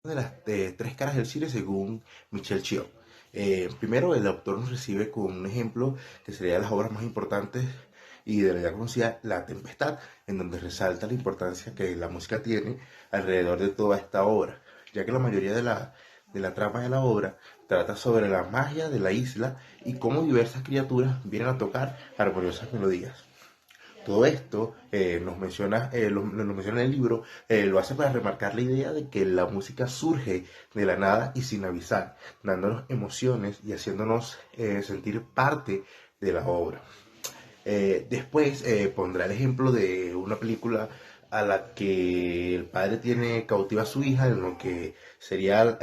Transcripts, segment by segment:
De las tres caras del cine según Michel Chiot. Primero, el autor nos recibe con un ejemplo que sería de las obras más importantes y de la ya conocida La Tempestad, en donde resalta la importancia que la música tiene alrededor de toda esta obra, ya que la mayoría de la trama de la obra trata sobre la magia de la isla y cómo diversas criaturas vienen a tocar armoniosas melodías. Todo esto nos menciona en el libro, lo hace para remarcar la idea de que la música surge de la nada y sin avisar, dándonos emociones y haciéndonos sentir parte de la obra. Después pondrá el ejemplo de una película a la que el padre tiene cautiva a su hija, en lo que sería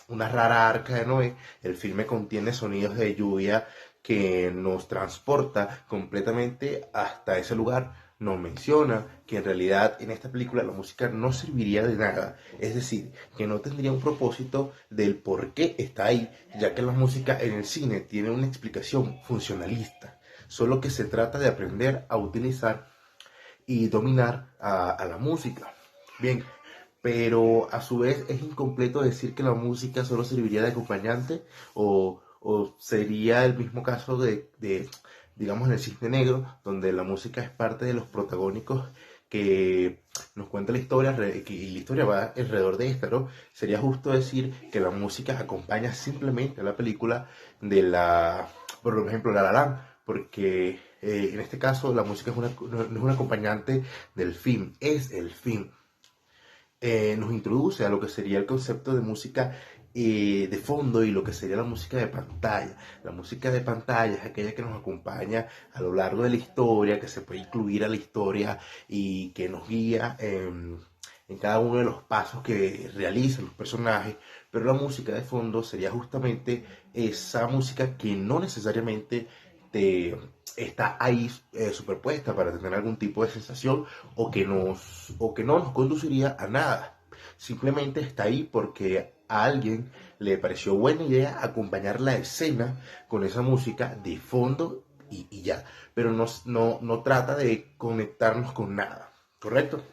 una rara arca de Noé. El filme contiene sonidos de lluvia que nos transporta completamente hasta ese lugar. Nos menciona que en realidad en esta película la música no serviría de nada, es decir, que no tendría un propósito del por qué está ahí, ya que la música en el cine tiene una explicación funcionalista, solo que se trata de aprender a utilizar y dominar a la música. Bien, pero a su vez es incompleto decir que la música solo serviría de acompañante o sería el mismo caso digamos, en el Cisne Negro, donde la música es parte de los protagónicos que nos cuenta la historia y la historia va alrededor de esta, ¿no? Sería justo decir que la música acompaña simplemente a la película por ejemplo, La La Land, porque en este caso la música no es un acompañante del film, es el film. Nos introduce a lo que sería el concepto de música de fondo y lo que sería la música de pantalla. La música de pantalla es aquella que nos acompaña a lo largo de la historia, que se puede incluir a la historia y que nos guía en cada uno de los pasos que realizan los personajes, pero la música de fondo sería justamente esa música que no necesariamente te está ahí superpuesta para tener algún tipo de sensación o que no nos conduciría a nada. Simplemente está ahí porque a alguien le pareció buena idea acompañar la escena con esa música de fondo y ya. Pero no trata de conectarnos con nada, ¿correcto?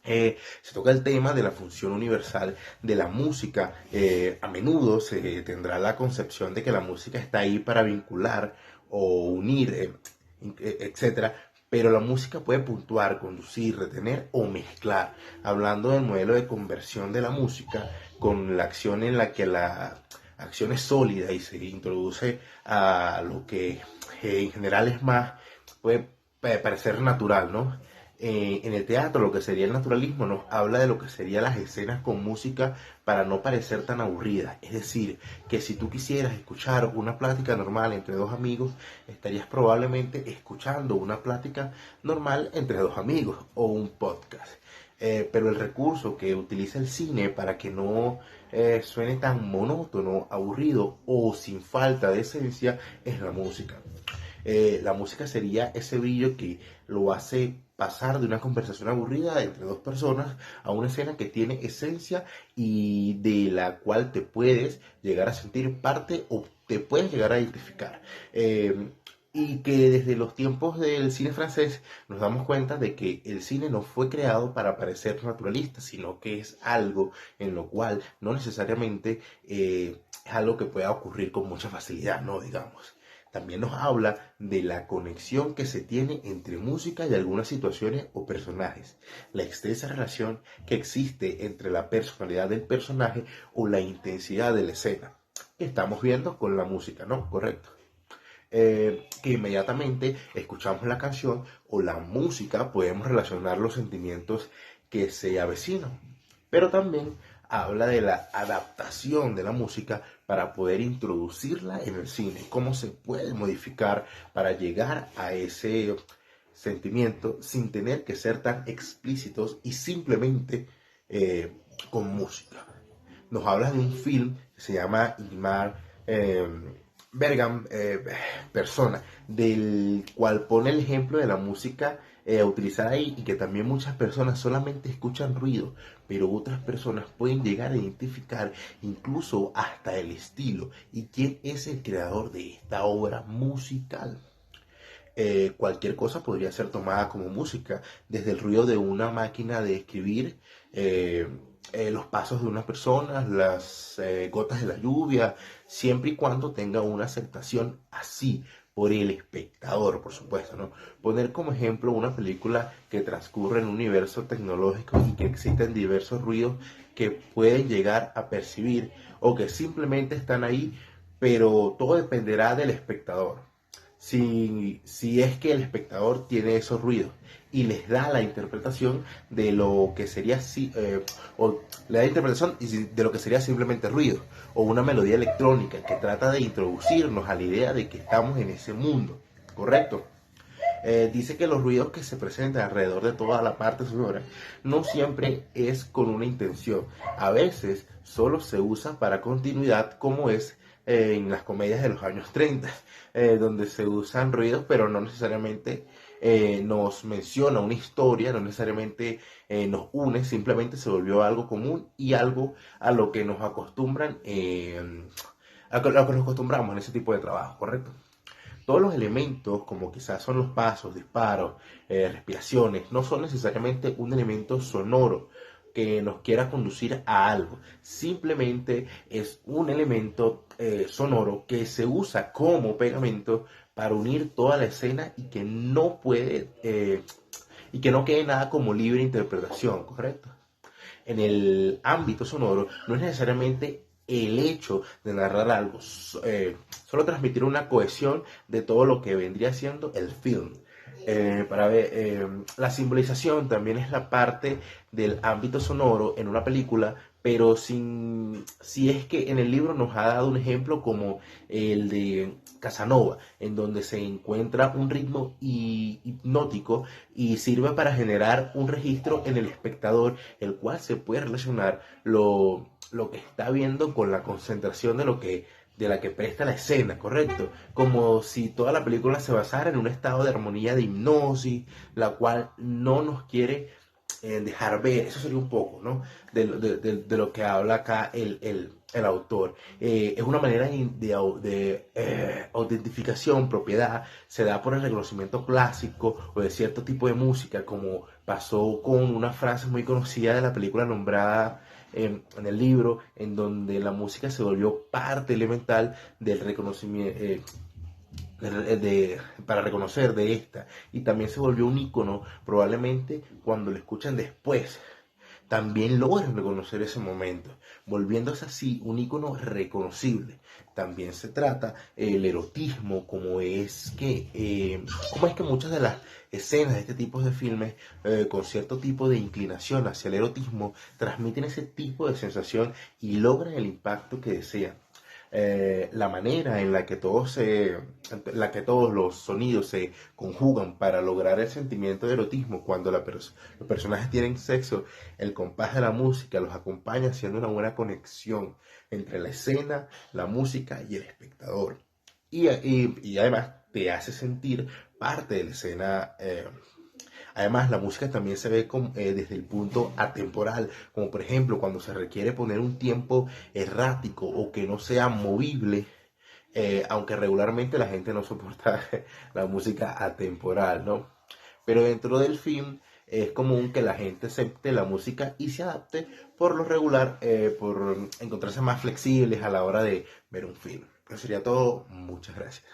Se toca el tema de la función universal de la música. A menudo se tendrá la concepción de que la música está ahí para vincular o unir, etcétera. Pero la música puede puntuar, conducir, retener o mezclar. Hablando del modelo de conversión de la música con la acción en la que la acción es sólida y se introduce a lo que en general es más, puede parecer natural, ¿no? En el teatro, lo que sería el naturalismo, nos habla de lo que serían las escenas con música para no parecer tan aburridas. Es decir, que si tú quisieras escuchar una plática normal entre dos amigos, estarías probablemente escuchando una plática normal entre dos amigos o un podcast. Pero el recurso que utiliza el cine para que no suene tan monótono, aburrido o sin falta de esencia es la música. La música sería ese brillo que lo hace pasar de una conversación aburrida entre dos personas a una escena que tiene esencia y de la cual te puedes llegar a sentir parte o te puedes llegar a identificar. Y que desde los tiempos del cine francés nos damos cuenta de que el cine no fue creado para parecer naturalista, sino que es algo en lo cual no necesariamente es algo que pueda ocurrir con mucha facilidad, ¿no? Digamos. También nos habla de la conexión que se tiene entre música y algunas situaciones o personajes, la extensa relación que existe entre la personalidad del personaje o la intensidad de la escena, que estamos viendo con la música, ¿no? Correcto. Que inmediatamente escuchamos la canción o la música podemos relacionar los sentimientos que se avecinan. Pero también habla de la adaptación de la música para poder introducirla en el cine, cómo se puede modificar para llegar a ese sentimiento sin tener que ser tan explícitos y simplemente con música. Nos habla de un film que se llama Ingmar Bergman, persona, del cual pone el ejemplo de la música utilizada ahí y que también muchas personas solamente escuchan ruido, pero otras personas pueden llegar a identificar incluso hasta el estilo y quién es el creador de esta obra musical. Cualquier cosa podría ser tomada como música, desde el ruido de una máquina de escribir los pasos de una persona, las gotas de la lluvia, siempre y cuando tenga una aceptación así por el espectador, por supuesto, ¿no? Poner como ejemplo una película que transcurre en un universo tecnológico y que existen diversos ruidos que pueden llegar a percibir o que simplemente están ahí, pero todo dependerá del espectador. Si es que el espectador tiene esos ruidos y les da la interpretación de lo que sería o le da interpretación de lo que sería simplemente ruido o una melodía electrónica que trata de introducirnos a la idea de que estamos en ese mundo, ¿correcto? Dice que los ruidos que se presentan alrededor de toda la parte sonora no siempre es con una intención. A veces solo se usa para continuidad, como es en las comedias de los años 30, donde se usan ruidos, pero no necesariamente nos menciona una historia, no necesariamente nos une, simplemente se volvió algo común y algo a lo que nos acostumbran, a lo que nos acostumbramos en ese tipo de trabajo, ¿correcto? Todos los elementos, como quizás son los pasos, disparos, respiraciones, no son necesariamente un elemento sonoro que nos quiera conducir a algo. Simplemente es un elemento sonoro que se usa como pegamento para unir toda la escena y que no puede y que no quede nada como libre interpretación, ¿correcto? En el ámbito sonoro no es necesariamente el hecho de narrar algo, solo transmitir una cohesión de todo lo que vendría siendo el film. Para ver, la simbolización también es la parte del ámbito sonoro en una película, pero si es que en el libro nos ha dado un ejemplo como el de Casanova, en donde se encuentra un ritmo hipnótico y sirve para generar un registro en el espectador, el cual se puede relacionar lo que está viendo con la concentración de la que presta la escena, ¿correcto? Como si toda la película se basara en un estado de armonía de hipnosis, la cual no nos quiere dejar ver, eso sería un poco, ¿no? De lo que habla acá el autor. Es una manera de autentificación, propiedad, se da por el reconocimiento clásico o de cierto tipo de música, como pasó con una frase muy conocida de la película nombrada en el libro, en donde la música se volvió parte elemental del reconocimiento, para reconocer de esta, y también se volvió un icono probablemente cuando lo escuchan después también logran reconocer ese momento, volviéndose así un icono reconocible. También se trata el erotismo, como es que muchas de las escenas de este tipo de filmes, con cierto tipo de inclinación hacia el erotismo, transmiten ese tipo de sensación y logran el impacto que desean. La manera en la que todos los sonidos se conjugan para lograr el sentimiento de erotismo cuando los personajes tienen sexo, el compás de la música los acompaña haciendo una buena conexión entre la escena, la música y el espectador. Y además te hace sentir parte de la escena. Además, la música también se ve desde el punto atemporal, como por ejemplo cuando se requiere poner un tiempo errático o que no sea movible, aunque regularmente la gente no soporta la música atemporal, ¿no? Pero dentro del film es común que la gente acepte la música y se adapte por lo regular, por encontrarse más flexibles a la hora de ver un film. Eso sería todo. Muchas gracias.